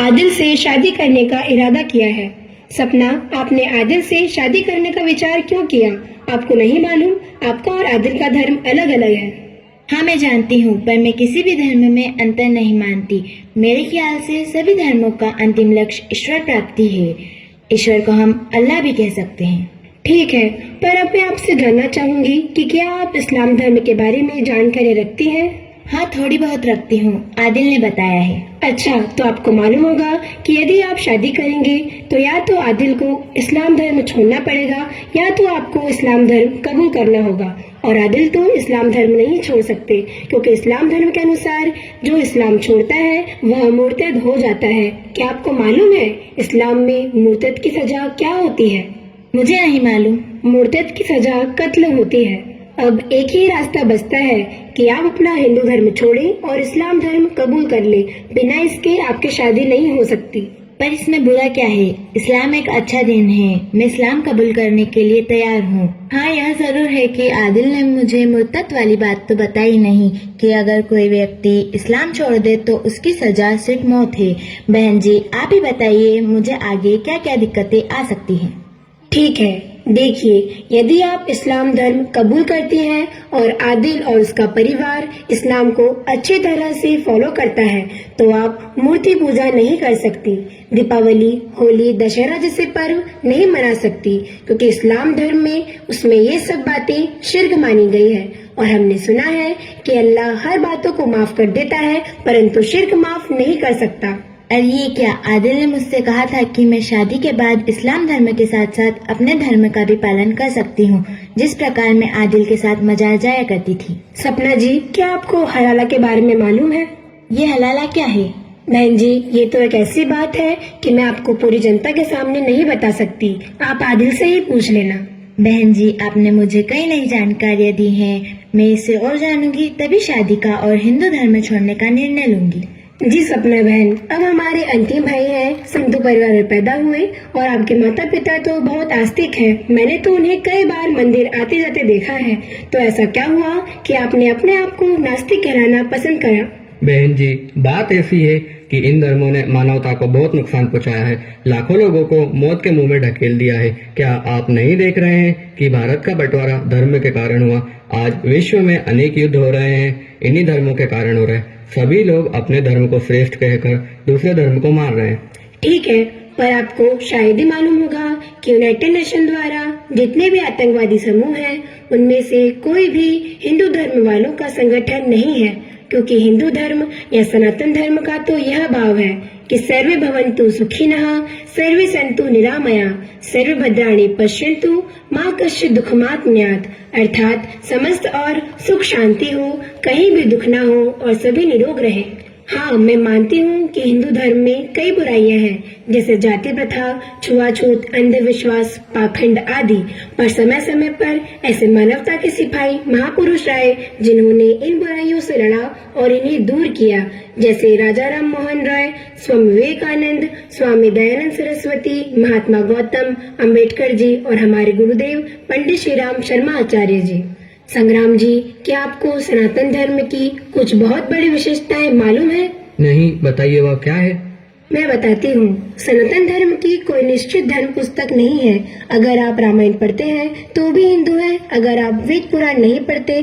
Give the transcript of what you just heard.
आदिल से शादी करने का इरादा किया है। सपना, आपने आदिल से शादी करने का विचार क्यों किया? आपको नहीं मालूम आपका और आदिल का धर्म अलग अलग है। हाँ, मैं जानती हूँ, पर मैं किसी भी धर्म में अंतर नहीं मानती। मेरे ख्याल से सभी धर्मों का अंतिम लक्ष्य ईश्वर प्राप्ति है। ईश्वर को हम अल्लाह भी कह सकते हैं। ठीक है, पर अब मैं आपसे जानना चाहूंगी कि क्या आप इस्लाम धर्म के बारे में जानकारी रखती हैं? हाँ, थोड़ी बहुत रखती हूँ, आदिल ने बताया है। अच्छा, तो आपको मालूम होगा कि यदि आप शादी करेंगे तो या तो आदिल को इस्लाम धर्म छोड़ना पड़ेगा या तो आपको इस्लाम धर्म कबूल करना होगा। और आदिल तो इस्लाम धर्म नहीं छोड़ सकते, क्योंकि इस्लाम धर्म के अनुसार जो इस्लाम छोड़ता है वह मुर्तद हो जाता है। क्या आपको मालूम है इस्लाम में मुर्तद की सजा क्या होती है? मुझे नहीं मालूम। मुर्तद की सजा कत्ल होती है। अब एक ही रास्ता बचता है कि आप अपना हिंदू धर्म छोड़ें और इस्लाम धर्म कबूल कर लें। बिना इसके आपकी शादी नहीं हो सकती। पर इसमें बुरा क्या है? इस्लाम एक अच्छा दिन है। मैं इस्लाम कबूल करने के लिए तैयार हूँ। हाँ, यह जरूर है कि आदिल ने मुझे मुर्तद वाली बात तो बताई नहीं कि अगर कोई व्यक्ति इस्लाम छोड़ दे तो उसकी सजा सिर्फ मौत है। बहन जी, आप ही बताइए मुझे आगे क्या क्या दिक्कतें आ सकती हैं। ठीक है, देखिए, यदि आप इस्लाम धर्म कबूल करती हैं और आदिल और उसका परिवार इस्लाम को अच्छी तरह से फॉलो करता है तो आप मूर्ति पूजा नहीं कर सकती, दीपावली, होली, दशहरा जैसे पर्व नहीं मना सकती, क्योंकि इस्लाम धर्म में उसमें ये सब बातें शिर्क मानी गई है। और हमने सुना है कि अल्लाह हर बातों को माफ कर देता है, परंतु शिर्क माफ नहीं कर सकता। और ये क्या, आदिल ने मुझसे कहा था कि मैं शादी के बाद इस्लाम धर्म के साथ साथ अपने धर्म का भी पालन कर सकती हूँ, जिस प्रकार मैं आदिल के साथ मजार जाया करती थी। सपना जी, क्या आपको हलाला के बारे में मालूम है? ये हलाला क्या है? बहन जी, ये तो एक ऐसी बात है कि मैं आपको पूरी जनता के सामने नहीं बता सकती। आप आदिल से ही पूछ लेना। बहन जी, आपने मुझे कई नई जानकारियाँ दी हैं। मैं इससे और जानूंगी तभी शादी का और हिंदू धर्म छोड़ने का निर्णय लूंगी। जी सपना बहन, अब हमारे अंतिम भाई हैं, संधू परिवार में पैदा हुए और आपके माता पिता तो बहुत आस्तिक हैं। मैंने तो उन्हें कई बार मंदिर आते जाते देखा है। तो ऐसा क्या हुआ कि आपने अपने आप को नास्तिक कहलाना पसंद करा? बहन जी, बात ऐसी है कि इन धर्मों ने मानवता को बहुत नुकसान पहुंचाया है। लाखों लोगों को मौत के मुंह में ढकेल दिया है। क्या आप नहीं देख रहे हैं कि भारत का बंटवारा धर्म के कारण हुआ? आज विश्व में अनेक युद्ध हो रहे हैं, इन्हीं धर्मों के कारण हो रहे हैं। सभी लोग अपने धर्म को श्रेष्ठ कहकर दूसरे धर्म को मार रहे हैं। ठीक है, पर आपको शायद ही मालूम होगा कि यूनाइटेड नेशन द्वारा जितने भी आतंकवादी समूह हैं, उनमें से कोई भी हिंदू धर्म वालों का संगठन नहीं है, क्योंकि हिंदू धर्म या सनातन धर्म का तो यह भाव है कि सर्वे भवन्तु सुखिनः, सर्वे सन्तु निरामया, सर्वे भद्राणि पश्यन्तु, माँ कश्चित् दुःखमाप्नुयात्, अर्थात समस्त और सुख शांति हो, कहीं भी दुख न हो और सभी निरोग रहे। हाँ, मैं मानती हूँ कि हिंदू धर्म में कई बुराइयां हैं, जैसे जाति प्रथा, छुआछूत, अंधविश्वास, पाखंड आदि, पर समय समय पर ऐसे मानवता के सिपाही महापुरुष आए जिन्होंने इन बुराइयों से लड़ा और इन्हें दूर किया, जैसे राजा राम मोहन राय, स्वामी विवेकानंद, स्वामी दयानंद सरस्वती, महात्मा गौतम, अम्बेडकर जी और हमारे गुरुदेव पंडित श्री राम शर्मा आचार्य जी। संग्राम जी, क्या आपको सनातन धर्म की कुछ बहुत बड़ी विशेषताएं मालूम है? नहीं, बताइए वह क्या है? मैं बताती हूँ। सनातन धर्म की कोई निश्चित धर्म पुस्तक नहीं है। अगर आप रामायण पढ़ते हैं तो भी हिंदू है, अगर आप वेद पुराण नहीं पढ़ते